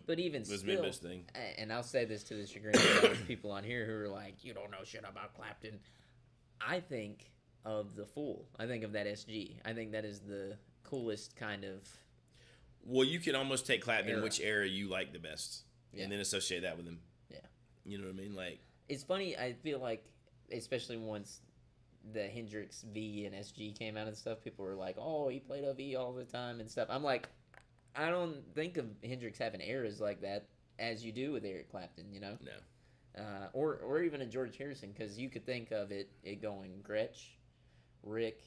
But even this still, Midwest thing. And I'll say this to the chagrin of those people on here who are like, you don't know shit about Clapton. I think of the Fool. I think of that SG. I think that is the coolest kind of... Well, you can almost take Clapton, which era you like the best, and then associate that with him. Yeah. You know what I mean? Like, it's funny, I feel like, especially once the Hendrix V and SG came out and stuff, people were like, oh, he played a V all the time and stuff. I'm like, I don't think of Hendrix having eras like that as you do with Eric Clapton, No. Or even a George Harrison, because you could think of it going Gretsch, Rick,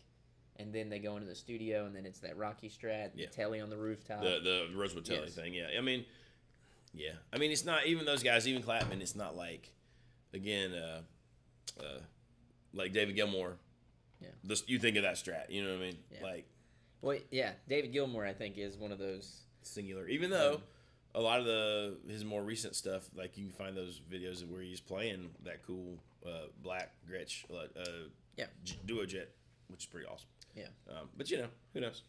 and then they go into the studio, and then it's that Rocky Strat, the Telly on the rooftop. The Rosewood Telly thing, yeah. I mean, it's not, even those guys, even Clapton, it's not like, again, like David Gilmour. Yeah. You think of that Strat, you know what I mean? Yeah. Like, well, yeah, David Gilmour, I think, is one of those. Singular. Even though a lot of his more recent stuff, like you can find those videos where he's playing that cool black Gretsch duo jet, which is pretty awesome. Yeah. But who knows?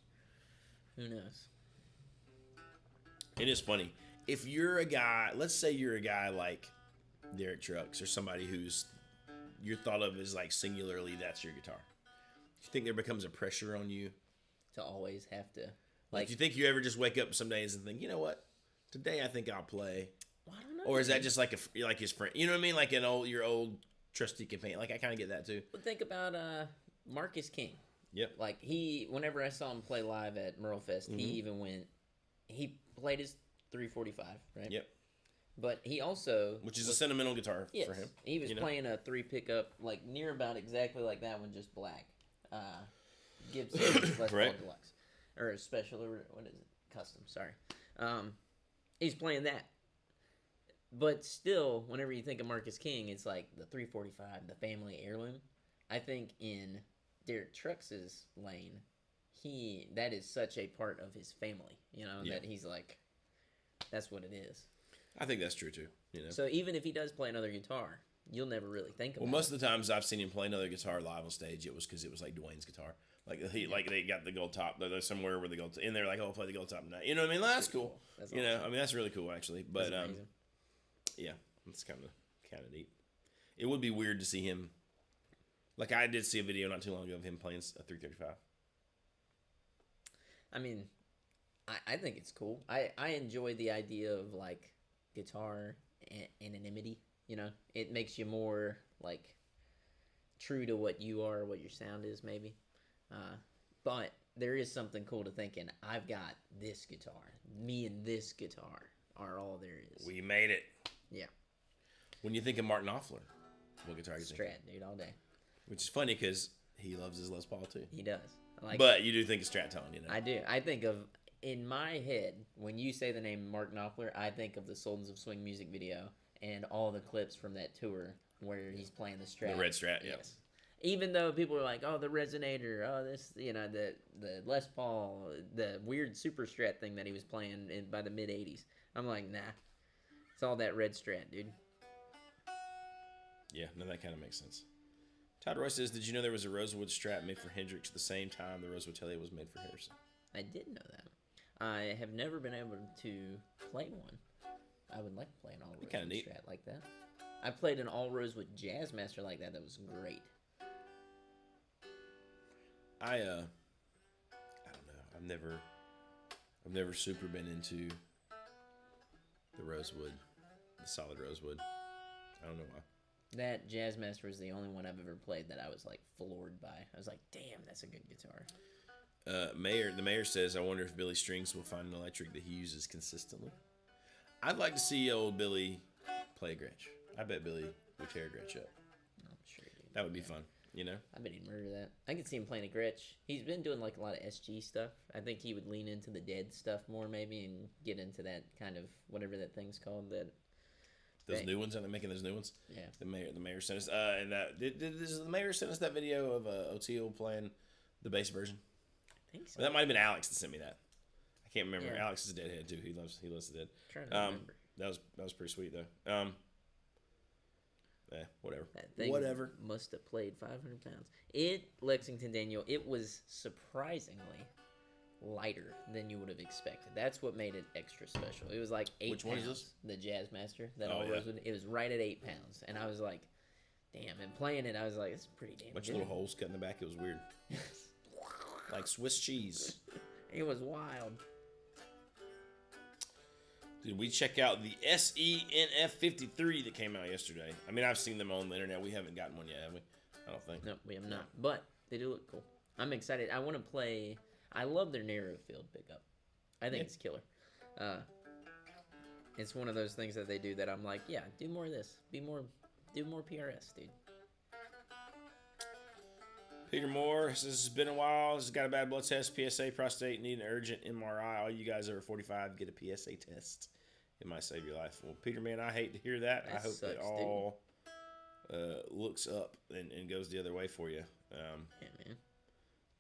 Who knows? It is funny. If you're a guy, let's say you're a guy like Derek Trucks or somebody who's you're thought of as like singularly that's your guitar. Do you think there becomes a pressure on you to always have to like? Do you think you ever just wake up some days and think, you know what, today I think I'll play? Well, I don't know. Or is that just like like his friend? You know what I mean? Like your old trusty companion. Like I kind of get that too. But think about Marcus King. Yep. Like whenever I saw him play live at Merle Fest, he even went. He played his 345, right? Yep. But he also... Which is a sentimental guitar for him. He was playing a 3 pickup, like, near about exactly like that one, just black. Gibson Les Paul Deluxe. Or a special, or what is it? Custom, sorry. He's playing that. But still, whenever you think of Marcus King, it's like the 345, the family heirloom. I think in Derek Trux's lane, that is such a part of his family, that he's like, that's what it is. I think that's true too. So even if he does play another guitar, you'll never really think about it. Well, most of the times I've seen him play another guitar live on stage, it was because it was like Dwayne's guitar. Like they got the gold top. They're somewhere where the gold in there, like, oh, I'll play the gold top tonight. You know what I mean? That's cool. That's awesome. I mean, that's really cool actually. But yeah, it's kind of neat. It would be weird to see him. Like, I did see a video not too long ago of him playing a 335. I mean, I think it's cool. I enjoy the idea of, like, guitar anonymity, It makes you more, like, true to what you are, what your sound is, maybe. But there is something cool to thinking, I've got this guitar. Me and this guitar are all there is. We made it. Yeah. When you think of Martin Offler, what guitar you think? Strat, dude, all day. Which is funny because he loves his Les Paul too. He does. But you do think of Strat tone, I do. I think of, in my head, when you say the name Martin Offler, I think of the Sultans of Swing music video and all the clips from that tour where he's playing the Strat. The red Strat, yes. Even though people are like, oh, the Resonator, oh, this, the Les Paul, the weird Super Strat thing that he was playing by the mid-'80s. I'm like, nah. It's all that red Strat, dude. Yeah, no, that kind of makes sense. Todd Roy says, did you know there was a Rosewood Strat made for Hendrix the same time the Rosewood Telly was made for Harrison? I did know that. I have never been able to play one. I would like to play an all Rosewood Strat like that. I played an all Rosewood Jazzmaster like that. That was great. I don't know. I've never super been into the Rosewood, the solid Rosewood. I don't know why. That Jazzmaster was the only one I've ever played that I was like floored by. I was like, damn, that's a good guitar. The mayor says, I wonder if Billy Strings will find an electric that he uses consistently. I'd like to see old Billy play a Gretsch. I bet Billy would tear a Gretsch up. I'm sure he did. That would be fun, I bet he'd murder that. I could see him playing a Gretsch. He's been doing like a lot of SG stuff. I think he would lean into the Dead stuff more maybe and get into that kind of whatever that thing's called. Those new ones? Are they making those new ones? Yeah. The mayor sent us. And did the mayor send us that video of O'Teal playing the bass version? I think so. Well, that might have been Alex that sent me that. I can't remember. Yeah. Alex is a Deadhead too. He loves the Dead. I'm trying to remember. That was pretty sweet though. Whatever. That thing must have played 500 pounds. Lexington Daniel, it was surprisingly lighter than you would have expected. That's what made it extra special. It was like 8 Which pounds. one is this? The Jazzmaster. It was right at 8 pounds. And I was like, damn. And playing it, I was like, it's pretty damn Bunch good. of little holes cut in the back. It was weird. Like Swiss cheese. It was wild. Did we check out the Senf53 that came out yesterday? I mean, I've seen them on the internet. We haven't gotten one yet, have we? I don't think. No, we have not. But they do look cool. I'm excited. I want to play. I love their narrow field pickup. I think it's killer. It's one of those things that they do that I'm like, yeah, do more of this. Do more PRS, dude. Peter Moore says, it's been a while. He's got a bad blood test, PSA, prostate, need an urgent MRI. All you guys over 45, get a PSA test. It might save your life. Well, Peter, man, I hate to hear that. I hope it all looks up and goes the other way for you. Yeah, man.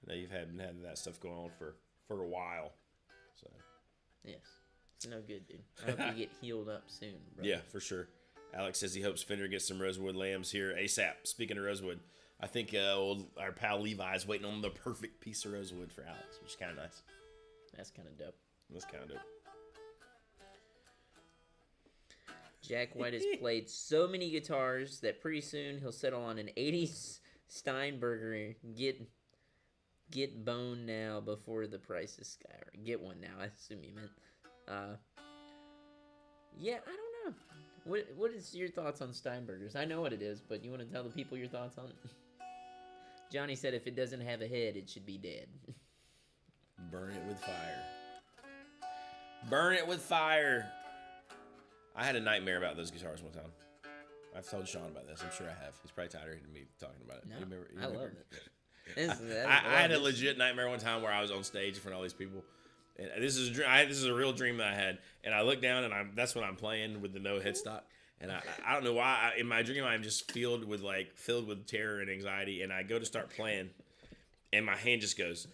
I know you've had that stuff going on for a while. So yes. It's no good, dude. I hope you get healed up soon, bro. Yeah, for sure. Alex says he hopes Fender gets some Rosewood lambs here ASAP. Speaking of Rosewood, I think our pal Levi is waiting on the perfect piece of Rosewood for Alex, which is kind of nice. That's kind of dope. That's kind of dope. Jack White has played so many guitars that pretty soon he'll settle on an 80s Steinberger. Get bone now before the price is sky. Or get one now, I assume you meant. Yeah, I don't know. What is your thoughts on Steinbergers? I know what it is, but you want to tell the people your thoughts on it? Johnny said if it doesn't have a head, it should be dead. Burn it with fire. Burn it with fire. I had a nightmare about those guitars one time. I've told Sean about this. I'm sure I have. He's probably tired of me talking about it. No, You I remember? love it. I had a legit nightmare one time where I was on stage in front of all these people. And this is a real dream that I had. And I look down and that's when I'm playing with the no headstock. And I don't know why in my dream I'm just filled with terror and anxiety. And I go to start playing, and my hand just goes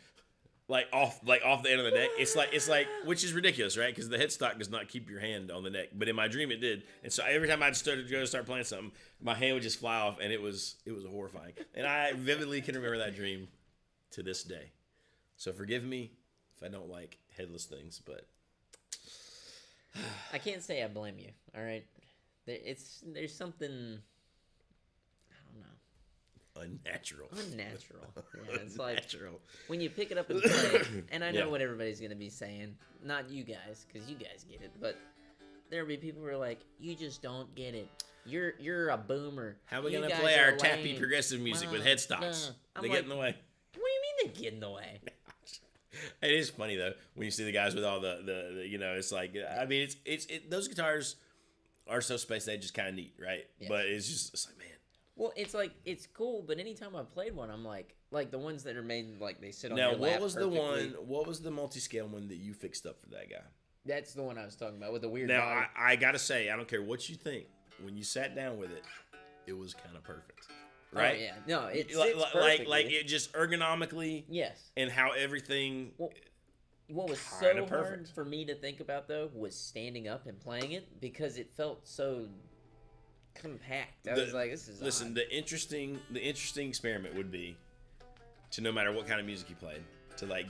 off the end of the neck. It's like which is ridiculous, right? Because the headstock does not keep your hand on the neck. But in my dream it did. And so every time I'd go to start playing something, my hand would just fly off, and it was horrifying. And I vividly can remember that dream to this day. So forgive me if I don't like headless things, but I can't say I blame you. All right, there's something, I don't know, unnatural. Yeah, it's like Unnatural. when you pick it up and play it, and I know what everybody's gonna be saying. Not you guys, because you guys get it, but there'll be people who are like, you just don't get it. You're a boomer. How are we You gonna guys play are our lame. tappy progressive music with headstocks? They get in the way. What do you mean they get in the way? It is funny though when you see the guys with all the it's like, I mean, it's those guitars are so Space Age, just kind of neat, right? Yeah. But it's like, man. Well, it's cool, but anytime I've played one, I'm like the ones that are made like they sit on Now, your lap what was the perfectly. what was the multi-scale one that you fixed up for that guy? That's the one I was talking about with the weird Now, body. I gotta say, I don't care what you think. When you sat down with it, it was kind of perfect, right? Oh, yeah, no, it sits like perfectly. it just ergonomically, Yes. and how everything. Well, what was Kinda so hard perfect. for me to think about though was standing up and playing it because it felt so compact. I was like, this is Listen, odd. the interesting experiment would be to, no matter what kind of music you played, to like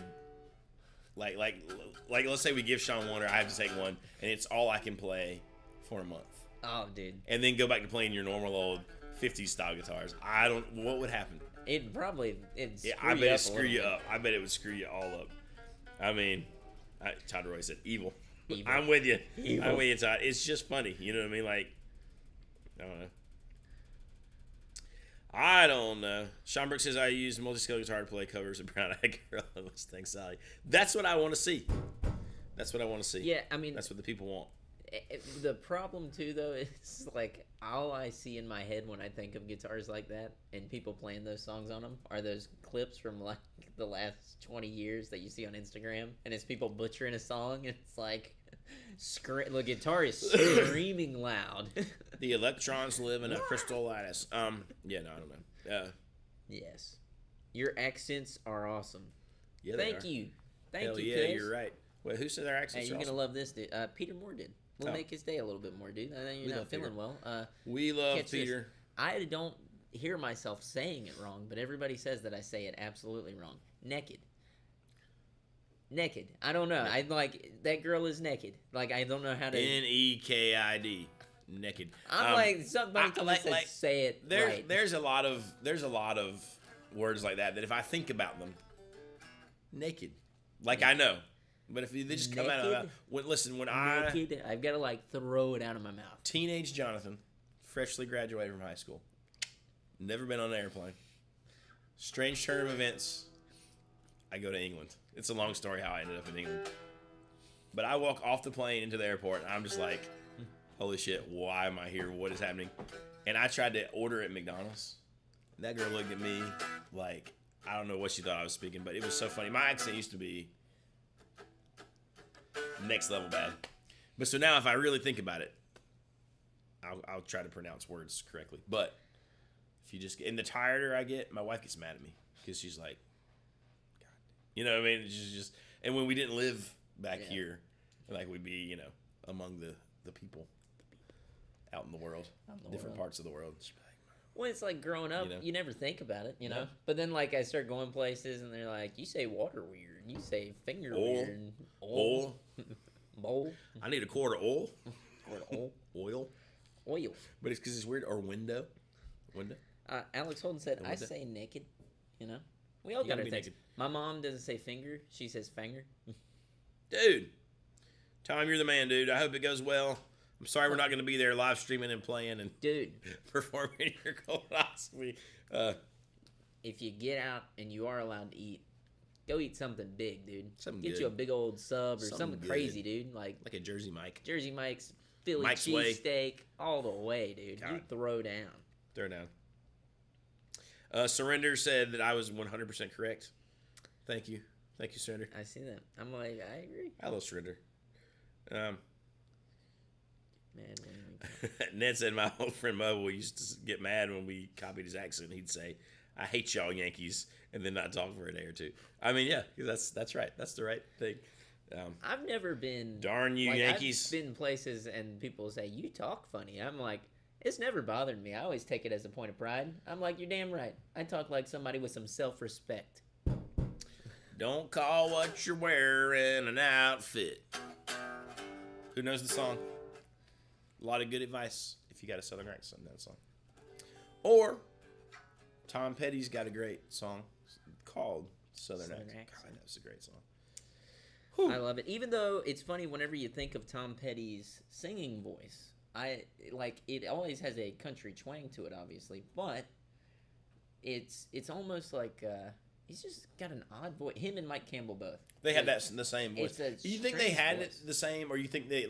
let's say we give Sean one, or I have to take one, and it's all I can play for a month. Oh, dude. And then go back to playing your normal old 50s style guitars. What would happen? It probably I bet it screw you up. I bet it would screw you all up. I mean, Todd Roy said evil. Evil. I'm with you. Evil. I'm with you, Todd. It's just funny. You know what I mean? Like, I don't know. Sean Brooks says I use multi-scale guitar to play covers of Brown Eyed Girl. Thanks, Sally. That's what I want to see. That's what I want to see. Yeah, I mean, that's what the people want. The problem too, though, is like all I see in my head when I think of guitars like that and people playing those songs on them are those clips from like the last 20 years that you see on Instagram, and it's people butchering a song, and it's like the guitar is screaming loud. The electrons live in a crystal lattice. Yeah, no, I don't know. Yes, your accents are awesome. Yeah, Thank you. Hell you. yeah, Kiz. you're right. Wait, who said our accents Hey, are you're awesome? gonna love this, dude. Peter Moore did. We'll make his day a little bit more, dude. I know We you're not love feeling Peter. well. We love catch this. Peter. I don't hear myself saying it wrong, but everybody says that I say it absolutely wrong. Naked. I don't know. I like that girl is naked. Like I don't know how to. Nekid. Naked. I'm like somebody told me to say it right. There's a lot of words like that if I think about them, naked. Like I know. But if they just come out of my mouth, when I've got to like throw it out of my mouth. Teenage Jonathan, freshly graduated from high school, never been on an airplane. Strange turn of events. I go to England. It's a long story how I ended up in England. But I walk off the plane into the airport, and I'm just like, holy shit, why am I here? What is happening? And I tried to order at McDonald's. And that girl looked at me like, I don't know what she thought I was speaking, but it was so funny. My accent used to be next level bad. But so now if I really think about it, I'll try to pronounce words correctly. But if you just, and the tireder I get, my wife gets mad at me because she's like, God, you know what I mean? It's just, and when we didn't live back here, like we'd be, among the people out in the world, different parts of the world. Well, it's like growing up, you never think about it, you know? But then, like, I start going places, and they're like, you say water weird. You say finger weird. Oil. Bowl. I need a quart of oil. Oil. But it's because it's weird. Or window. Alex Holden said, I say naked, We all got to think. My mom doesn't say finger. She says finger. Dude. Tom, you're the man, dude. I hope it goes well. I'm sorry we're not going to be there live streaming and playing and performing your colonoscopy. If you get out and you are allowed to eat, go eat something big, dude. Something Get good. you a big old sub or something good. crazy, dude. Like a Jersey Mike. Jersey Mike's Philly Mike's Way. cheesesteak all the way, dude. God. You throw down. Throw down. Surrender said that I was 100% correct. Thank you, Surrender. I see that. I'm like, I agree. I love Surrender. Man, Ned said my old friend Mo used to get mad when we copied his accent. He'd say, "I hate y'all Yankees," and then not talk for a day or two. I mean, yeah, that's right. That's the right thing. I've never been. Darn you, Yankees! I've been places and people say you talk funny. I'm like, it's never bothered me. I always take it as a point of pride. I'm like, you're damn right. I talk like somebody with some self-respect. Don't call what you're wearing an outfit. Who knows the song? A lot of good advice if you got a Southern accent in that song. Or Tom Petty's got a great song called Southern Accent. God, that's a great song. Whew. I love it. Even though it's funny whenever you think of Tom Petty's singing voice, it always has a country twang to it, obviously, but it's almost like he's just got an odd voice. Him and Mike Campbell both. They had the same voice. You think they had voice. the same, or you think they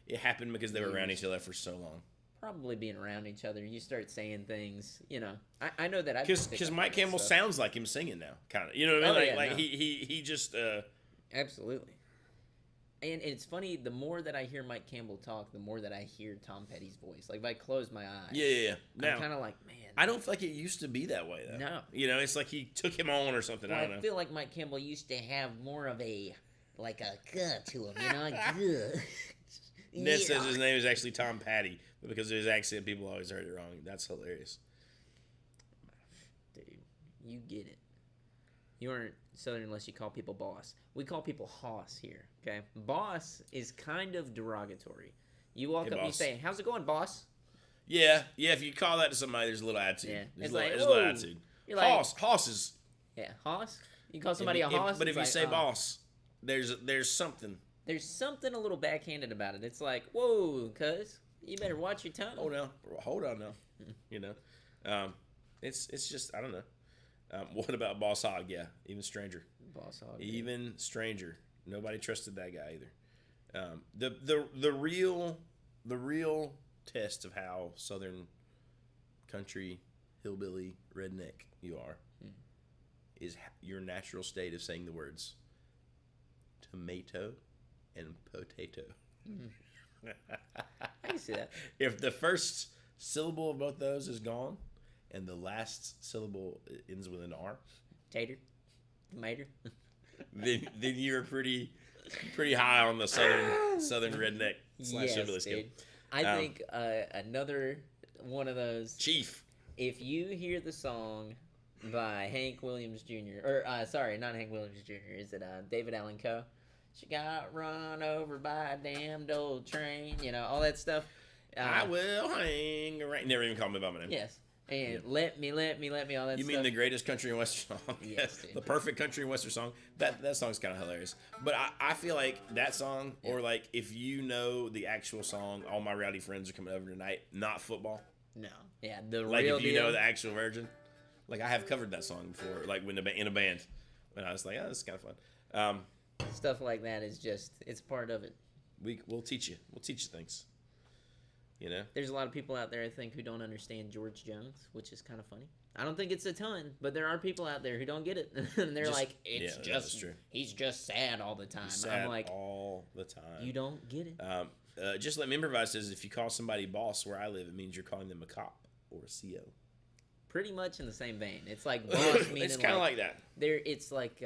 it happened because they were around each other for so long? Probably being around each other, you start saying things. You know, I know that because Mike Campbell sounds like him singing now, kind of. You know what I mean? He just absolutely. And it's funny, the more that I hear Mike Campbell talk, the more that I hear Tom Petty's voice. Like, if I close my eyes. Yeah. I'm kind of like, man. I don't feel like it used to be that way, though. No. You know, it's like he took him on or something. Well, I don't know. I feel like Mike Campbell used to have more of a gut to him, you know? Good. Ned says his name is actually Tom Petty, but because of his accent, people always heard it wrong. That's hilarious. Dude, you get it. You aren't Southern unless you call people boss. We call people hoss here, okay? Boss is kind of derogatory. You walk up and you say, how's it going, boss? Yeah. If you call that to somebody, there's a little attitude. Yeah. There's a little attitude. You're like, hoss is... Yeah, hoss? You call somebody a hoss? But if you say boss, there's something. There's something a little backhanded about it. It's like, whoa, cuz, you better watch your tongue. Hold on now. You know? It's just, I don't know. What about Boss Hog? Yeah, even stranger. Boss Hog. Even stranger. Nobody trusted that guy either. The real test of how Southern country hillbilly redneck you are is your natural state of saying the words tomato and potato. I can see that. If the first syllable of both those is gone and the last syllable ends with an R, tater, tomato, then you're pretty high on the southern redneck / hillbilly scale. I think another one of those. Chief. If you hear the song by Hank Williams Jr. or sorry, not Hank Williams Jr. Is it David Allan Coe? She got run over by a damned old train. You know, all that stuff. I will hang around. Never even call me by my name. Yes. And let me, all that stuff. You mean the greatest country and western song? Yes, dude. The perfect country and western song. That song's kind of hilarious. But I feel like that song, or like if you know the actual song, all my rowdy friends are coming over tonight, not football. No. Yeah, the like real if you deal. know the actual version. Like I have covered that song before, like when in a band. And I was like, oh, this is kind of fun. Stuff like that is just, it's part of it. We'll teach you. We'll teach you things. You know? There's a lot of people out there, I think, who don't understand George Jones, which is kind of funny. I don't think it's a ton, but there are people out there who don't get it. And they're like, that's true. He's just sad all the time. Sad I'm like, all the time. You don't get it. Just Let Me Improvise says if you call somebody boss where I live, it means you're calling them a cop or a CO. Pretty much in the same vein. It's like boss meaning it's kind of like that. It's like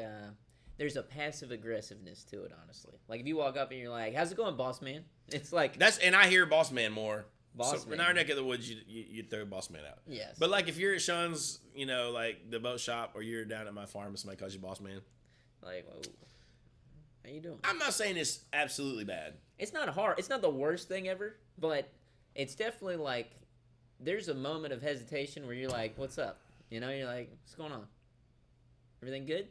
there's a passive aggressiveness to it, honestly. Like if you walk up and you're like, "How's it going, boss man?" It's like and I hear boss man more. Boss man. In our neck of the woods, you throw boss man out. Yes. But like if you're at Sean's, like the boat shop, or you're down at my farm and somebody calls you boss man, like, whoa, how you doing? I'm not saying it's absolutely bad. It's not hard. It's not the worst thing ever, but it's definitely like there's a moment of hesitation where you're like, "What's up?" You're like, "What's going on? Everything good?"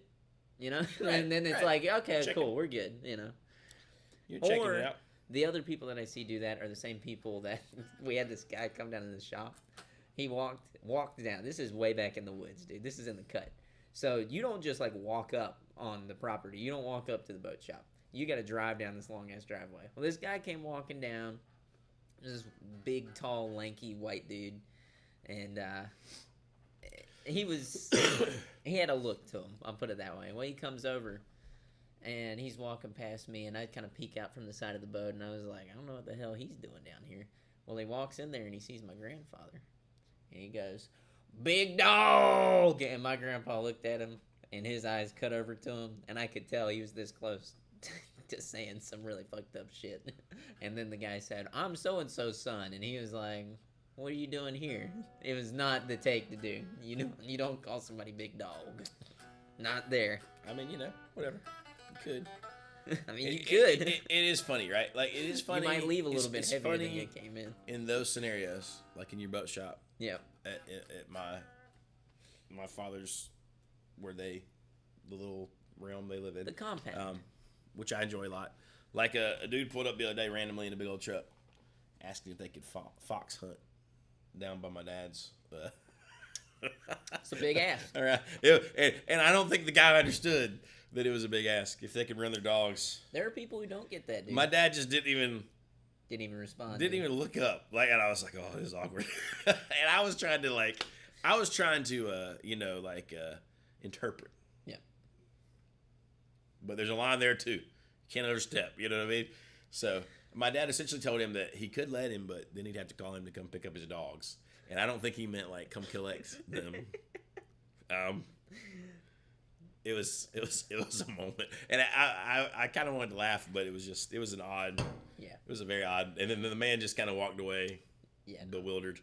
Right, and then it's like, "Okay, cool, we're good." You're checking it out. The other people that I see do that are the same people that we had this guy come down to the shop. He walked down. This is way back in the woods, dude. This is in the cut. So you don't just like walk up on the property. You don't walk up to the boat shop. You got to drive down this long ass driveway. Well, this guy came walking down. This big, tall, lanky white dude, and he had a look to him. I'll put it that way. Well, he comes over, and he's walking past me, and I kind of peek out from the side of the boat, and I was like, I don't know what the hell he's doing down here. Well, he walks in there, and he sees my grandfather, and he goes, "Big dog!" And my grandpa looked at him, and his eyes cut over to him, and I could tell he was this close to saying some really fucked up shit. And then the guy said, "I'm so-and-so's son," and he was like, "What are you doing here?" It was not the take to do. You don't call somebody big dog. Not there. I mean, whatever. You could. I mean, you could. It is funny, right? Like, it is funny. You might leave a little bit heavier funny than you came in those scenarios, like in your boat shop. Yep. At my father's, the little realm they live in. The compound. Which I enjoy a lot. Like a dude pulled up the other day randomly in a big old truck, asking if they could fox hunt down by my dad's. It's a big ask. All right, and I don't think the guy understood that it was a big ask. If they could run their dogs, there are people who don't get that, dude. My dad just didn't even respond. Didn't even look up. Like, and I was like, oh, this is awkward. And I was trying to interpret. Yeah. But there's a line there too. You can't overstep. You know what I mean? So my dad essentially told him that he could let him, but then he'd have to call him to come pick up his dogs. And I don't think he meant like come collect them. It was a moment, and I kind of wanted to laugh, but it was an odd. Yeah. It was a very odd, and then the man just kind of walked away. Yeah. Bewildered.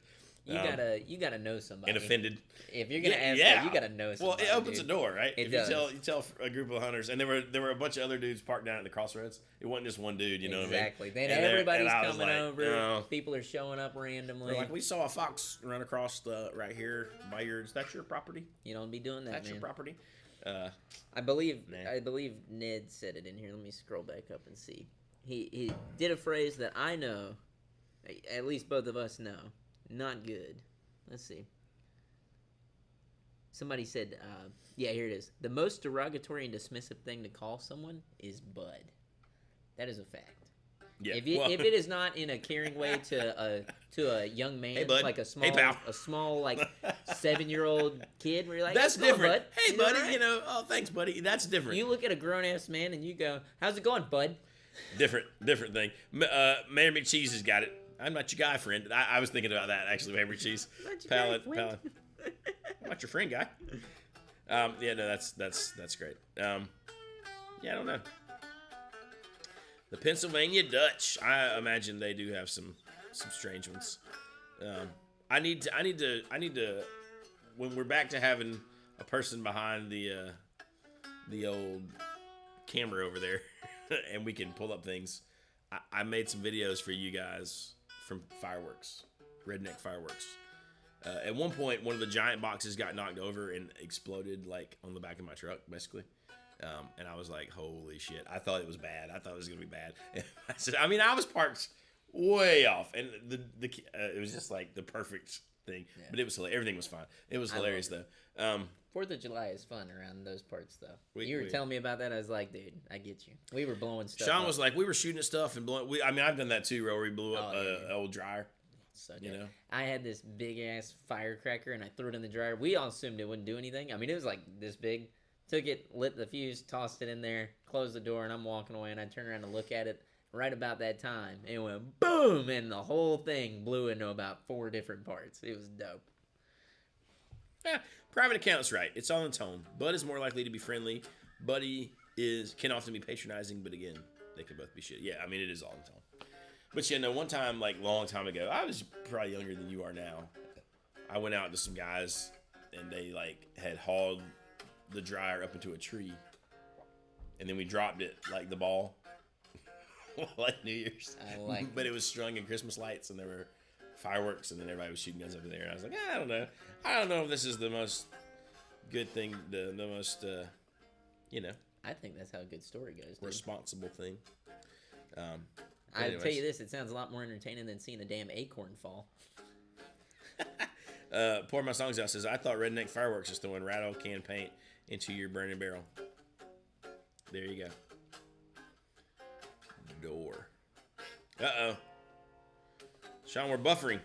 You gotta know somebody. And offended. If you're gonna ask that, you gotta know somebody. Well, it opens a door, right? It does. You tell a group of hunters, and there were a bunch of other dudes parked down at the crossroads. It wasn't just one dude, you know what I mean? Exactly. Then everybody's coming over. People are showing up randomly. They're like, we saw a fox run across right here by yours. That's your property. You don't be doing that. That's your property. I believe Ned said it in here. Let me scroll back up and see. He did a phrase that I know, at least both of us know, not good. Let's see. Somebody said, here it is. The most derogatory and dismissive thing to call someone is bud. That is a fact. Yeah. If it is not in a caring way to a young man, hey, bud. Like a small like 7-year-old kid, where you're like, that's different. Bud. Hey, buddy, oh, thanks, buddy. That's different. You look at a grown ass man and you go, "How's it going, bud?" Different thing. Mayor McCheese has got it. I'm not your guy, friend. I was thinking about that actually. Mayor McCheese, Pallet. I'm not your friend, guy. No, that's great. I don't know. The Pennsylvania Dutch. I imagine they do have some strange ones. I need to. When we're back to having a person behind the old camera over there, and we can pull up things. I made some videos for you guys from fireworks, redneck fireworks. At one point, one of the giant boxes got knocked over and exploded like on the back of my truck, basically. And I was like, holy shit. I thought it was bad. I thought it was going to be bad. And I was parked way off. And it was just like the perfect thing. Yeah. But it was hilarious. Everything was fine. It was hilarious, though. 4th of July is fun around those parts, though. You were telling me about that. I was like, dude, I get you. We were blowing stuff Sean was like, we were shooting at stuff and blowing. I've done that too, where we blew up an old dryer. So I had this big-ass firecracker, and I threw it in the dryer. We all assumed it wouldn't do anything. I mean, it was like this big. Took it, lit the fuse, tossed it in there, closed the door, and I'm walking away, and I turned around to look at it. Right about that time, it went boom, and the whole thing blew into about 4 different parts. It was dope. Yeah, private account's right. It's all in tone. Bud is more likely to be friendly. Buddy can often be patronizing, but again, they could both be shit. Yeah, I mean, it is all in tone. But one time, like long time ago, I was probably younger than you are now. I went out to some guys, and they like had hauled the dryer up into a tree, and then we dropped it like the ball, like New Year's. But it was strung in Christmas lights, and there were fireworks, and then everybody was shooting guns over there. And I was like, I don't know if this is the most good thing, the most, I think that's how a good story goes. Dude. Responsible thing. I'll tell you this: it sounds a lot more entertaining than seeing a damn acorn fall. Pour My Songs Out says, I thought redneck fireworks is throwing rattle can paint into your burning barrel. There you go. Door. Uh-oh. Sean, we're buffering.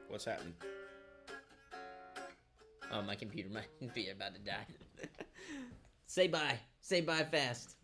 What's happening? Oh, my computer might be about to die. Say bye. Say bye fast.